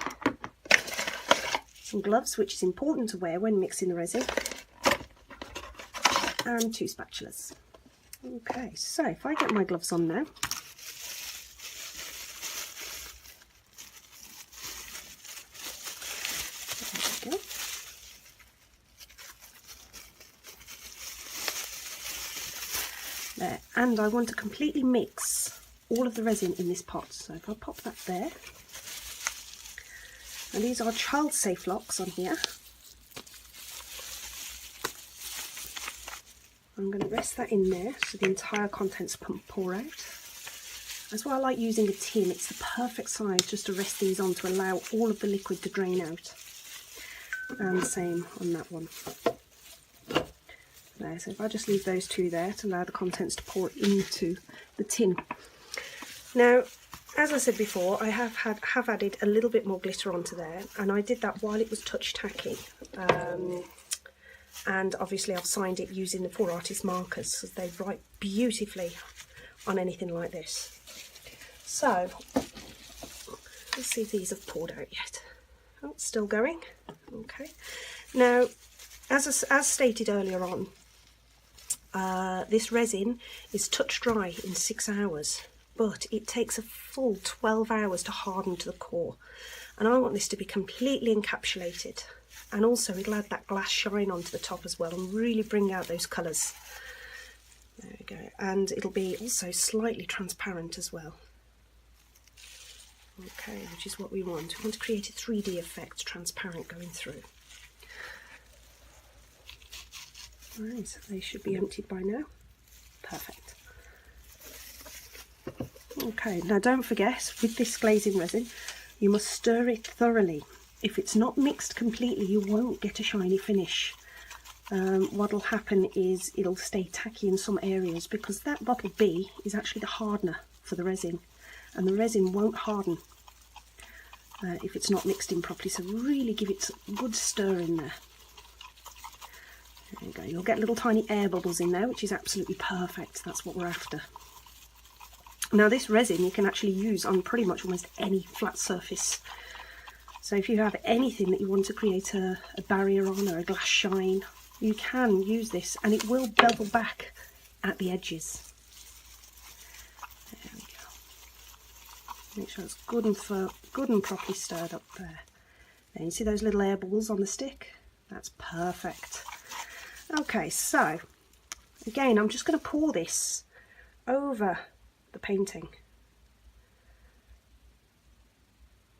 some gloves, which is important to wear when mixing the resin, and 2 spatulas. Okay, so if I get my gloves on now, there we go. There, and I want to completely mix all of the resin in this pot. So if I pop that there, and these are child safe locks on here. I'm going to rest that in there so the entire contents pour out. That's why I like using a tin. It's the perfect size just to rest these on to allow all of the liquid to drain out. And the same on that one. There, so if I just leave those 2 there to allow the contents to pour into the tin. Now, as I said before, I have added a little bit more glitter onto there, and I did that while it was touch tacky. And obviously I've signed it using the 4 artist markers, so they write beautifully on anything like this. So, let's see if these have poured out yet. Oh, it's still going. Okay. Now, as stated earlier on, this resin is touch dry in 6 hours. But it takes a full 12 hours to harden to the core, and I want this to be completely encapsulated, and also it'll add that glass shine onto the top as well and really bring out those colours. There we go, and it'll be also slightly transparent as well. Okay, which is what we want. We want to create a 3D effect, transparent going through. Right, so they should be emptied by now. Perfect. Okay, now don't forget, with this glazing resin, you must stir it thoroughly. If it's not mixed completely, you won't get a shiny finish. What'll happen is it'll stay tacky in some areas, because that bottle B is actually the hardener for the resin, and the resin won't harden if it's not mixed in properly, so really give it a good stir in there. There you go, you'll get little tiny air bubbles in there, which is absolutely perfect. That's what we're after. Now this resin you can actually use on pretty much almost any flat surface. So if you have anything that you want to create a barrier on, or a glass shine, you can use this, and it will bevel back at the edges. There we go. Make sure it's good and properly stirred up there. There, you see those little air bubbles on the stick? That's perfect. Okay, so again I'm just going to pour this over the painting.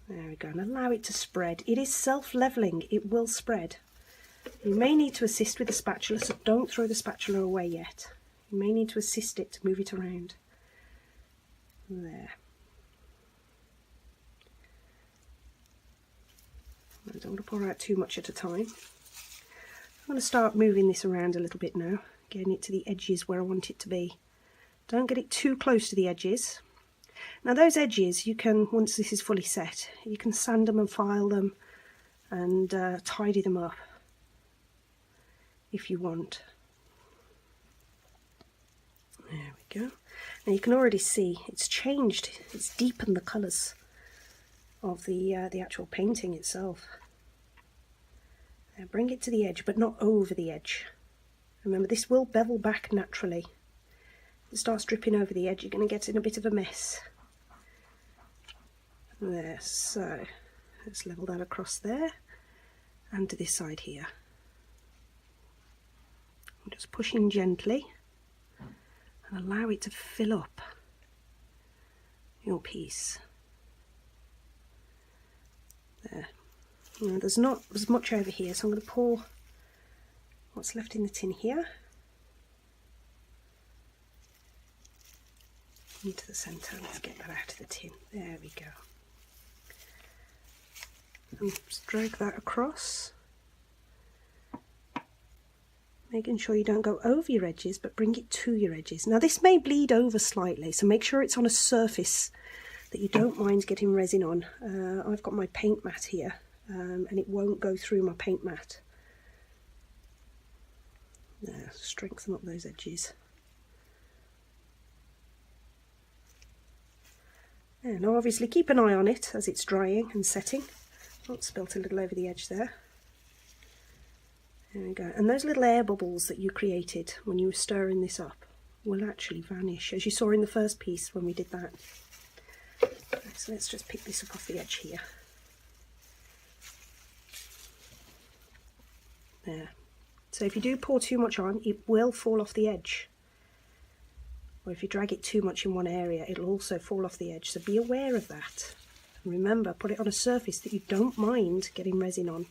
There we go, and allow it to spread. It is self-leveling, it will spread. You may need to assist with the spatula, so don't throw the spatula away yet. You may need to assist it to move it around. There. I don't want to pour out too much at a time. I'm going to start moving this around a little bit now, getting it to the edges where I want it to be. Don't get it too close to the edges. Now those edges, you can, once this is fully set, you can sand them and file them and tidy them up if you want. There we go. Now you can already see it's changed, it's deepened the colours of the actual painting itself. Now bring it to the edge, but not over the edge. Remember, this will bevel back naturally. If it starts dripping over the edge, you're going to get in a bit of a mess. There, so let's level that across there and to this side here. I'm just pushing gently and allow it to fill up your piece. There. Now, there's not as much over here, so I'm going to pour what's left in the tin here into the centre. Let's get that out of the tin. There we go. And just drag that across, making sure you don't go over your edges, but bring it to your edges. Now this may bleed over slightly, so make sure it's on a surface that you don't mind getting resin on. I've got my paint mat here, and it won't go through my paint mat. There, strengthen up those edges. Yeah, now obviously keep an eye on it as it's drying and setting. Oh, spilt a little over the edge there. There we go. And those little air bubbles that you created when you were stirring this up will actually vanish, as you saw in the first piece when we did that. Right, so let's just pick this up off the edge here. There. So if you do pour too much on, it will fall off the edge. Or if you drag it too much in one area, it'll also fall off the edge. So be aware of that. And remember, put it on a surface that you don't mind getting resin on.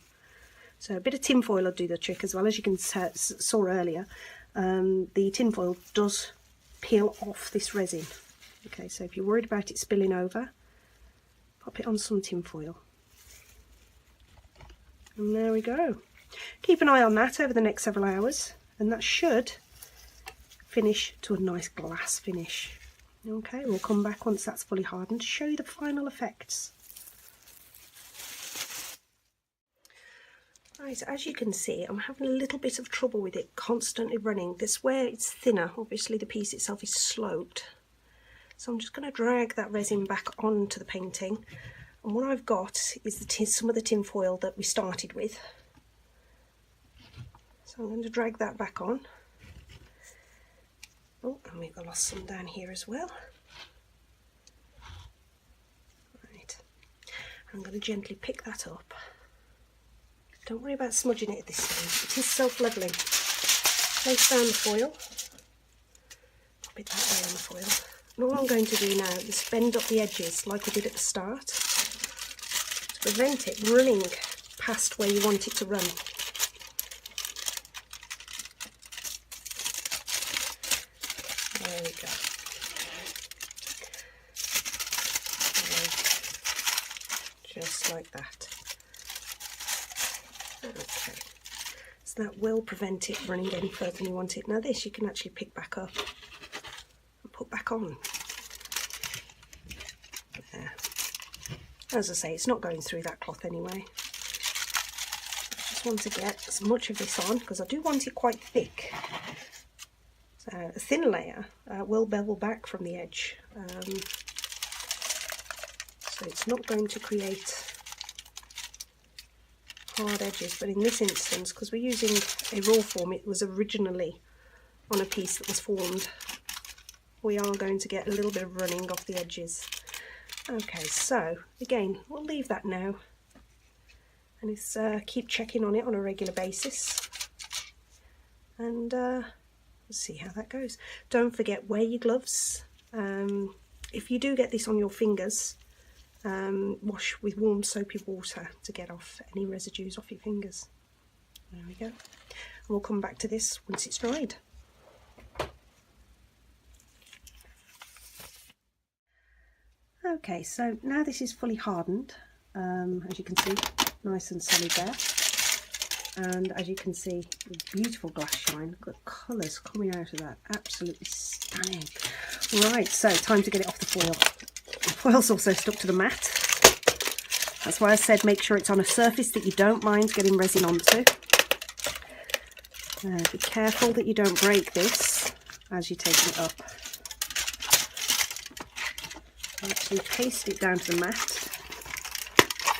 So a bit of tin foil will do the trick as well. As you can saw earlier, the tin foil does peel off this resin. Okay, so if you're worried about it spilling over, pop it on some tin foil. And there we go. Keep an eye on that over the next several hours, and that should finish to a nice glass finish. Okay, we'll come back once that's fully hardened to show you the final effects. Right, as you can see, I'm having a little bit of trouble with it constantly running. This where it's thinner, obviously the piece itself is sloped. So I'm just going to drag that resin back onto the painting. And what I've got is some of the tin foil that we started with. So I'm going to drag that back on. Oh, and we've lost some down here as well. Right, I'm going to gently pick that up. Don't worry about smudging it at this stage, it is self-levelling. Place down the foil, pop it that way on the foil. And all I'm going to do now is bend up the edges like we did at the start to prevent it running past where you want it to run. There we go. Just like that. Okay, so that will prevent it running any further than you want it. Now this you can actually pick back up and put back on. There. As I say, it's not going through that cloth anyway. I just want to get as much of this on because I do want it quite thick. So a thin layer will bevel back from the edge, so it's not going to create hard edges, but in this instance, because we're using a raw form, it was originally on a piece that was formed, we are going to get a little bit of running off the edges. Okay, so again, we'll leave that now, and it's keep checking on it on a regular basis, and let's see how that goes. Don't forget, wear your gloves. If you do get this on your fingers, wash with warm soapy water to get off any residues off your fingers. There we go. And we'll come back to this once it's dried. Okay, so now this is fully hardened, as you can see, nice and solid there. And as you can see, beautiful glass shine. Look at the colours coming out of that, absolutely stunning. Right, so time to get it off the foil. The foil's also stuck to the mat. That's why I said make sure it's on a surface that you don't mind getting resin onto. Be careful that you don't break this as you're taking it up. actually paste it down to the mat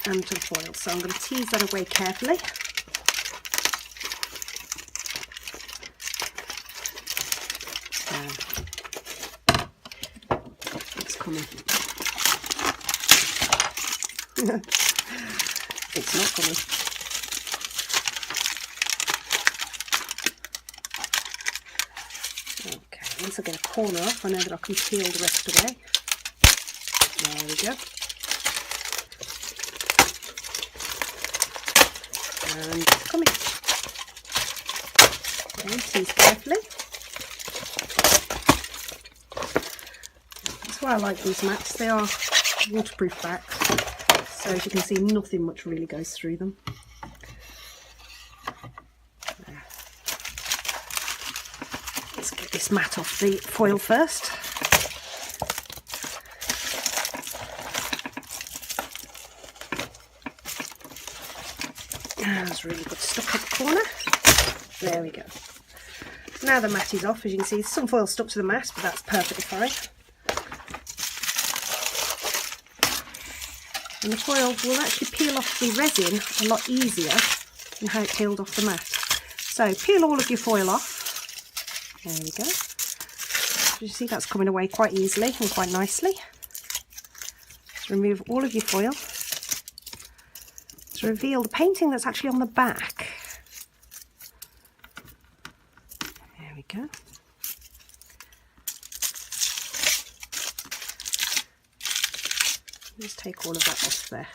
and to the foil. So I'm going to tease that away carefully. It's coming. It's not coming. Okay, once I get a corner off, I know that I can peel the rest away. There we go. And it's coming. Okay, tease carefully. That's why I like these mats. They are waterproof backs, so as you can see, nothing much really goes through them. There. Let's get this mat off the foil first. That's really good, stuck at the corner. There we go. Now the mat is off. As you can see, some foil stuck to the mat, but that's perfectly fine. And the foil will actually peel off the resin a lot easier than how it peeled off the mat. So peel all of your foil off. There we go. You see that's coming away quite easily and quite nicely. So remove all of your foil to reveal the painting that's actually on the back. There we go. Just take all of that off there.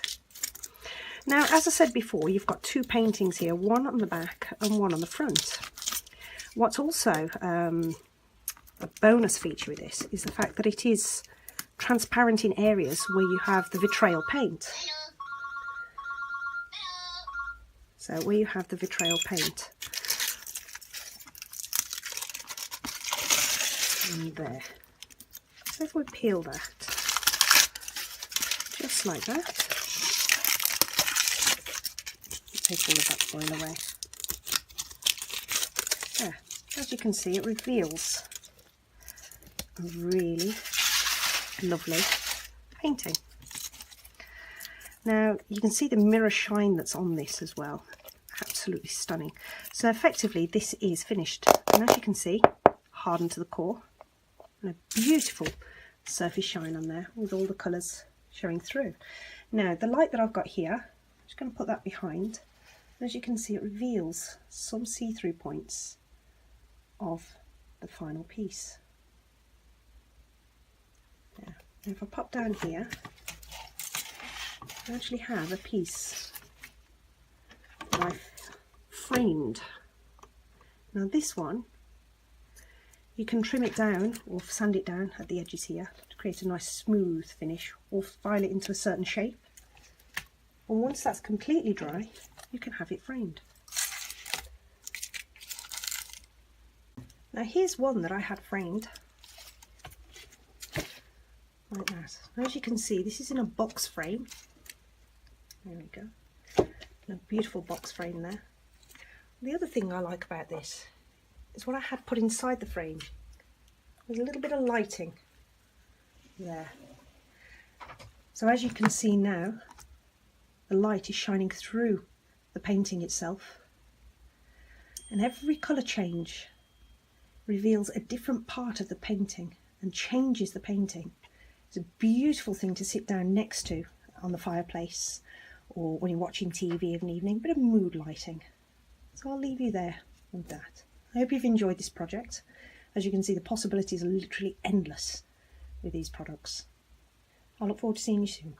Now, as I said before, you've got two paintings here, one on the back and one on the front. What's also a bonus feature with this is the fact that it is transparent in areas where you have the vitriol paint. So where you have the vitriol paint. And there. So if we peel that, just like that, take all of that foil away. There. As you can see, it reveals a really lovely painting. Now you can see the mirror shine that's on this as well. Absolutely stunning. So effectively this is finished, and as you can see, hardened to the core, and a beautiful surface shine on there with all the colours showing through. Now the light that I've got here, I'm just going to put that behind, and as you can see it reveals some see-through points of the final piece. There. Now if I pop down here, I actually have a piece that I've framed. Now this one, you can trim it down or sand it down at the edges here to create a nice smooth finish, or file it into a certain shape. And once that's completely dry, you can have it framed. Now here's one that I had framed like that. Now, as you can see, this is in a box frame. There we go. And a beautiful box frame there. The other thing I like about this is what I had put inside the frame. There's a little bit of lighting there. So as you can see now, the light is shining through the painting itself. And every colour change reveals a different part of the painting and changes the painting. It's a beautiful thing to sit down next to on the fireplace, or when you're watching TV of an evening, a bit of mood lighting. So I'll leave you there with that. I hope you've enjoyed this project. As you can see, the possibilities are literally endless with these products. I look forward to seeing you soon.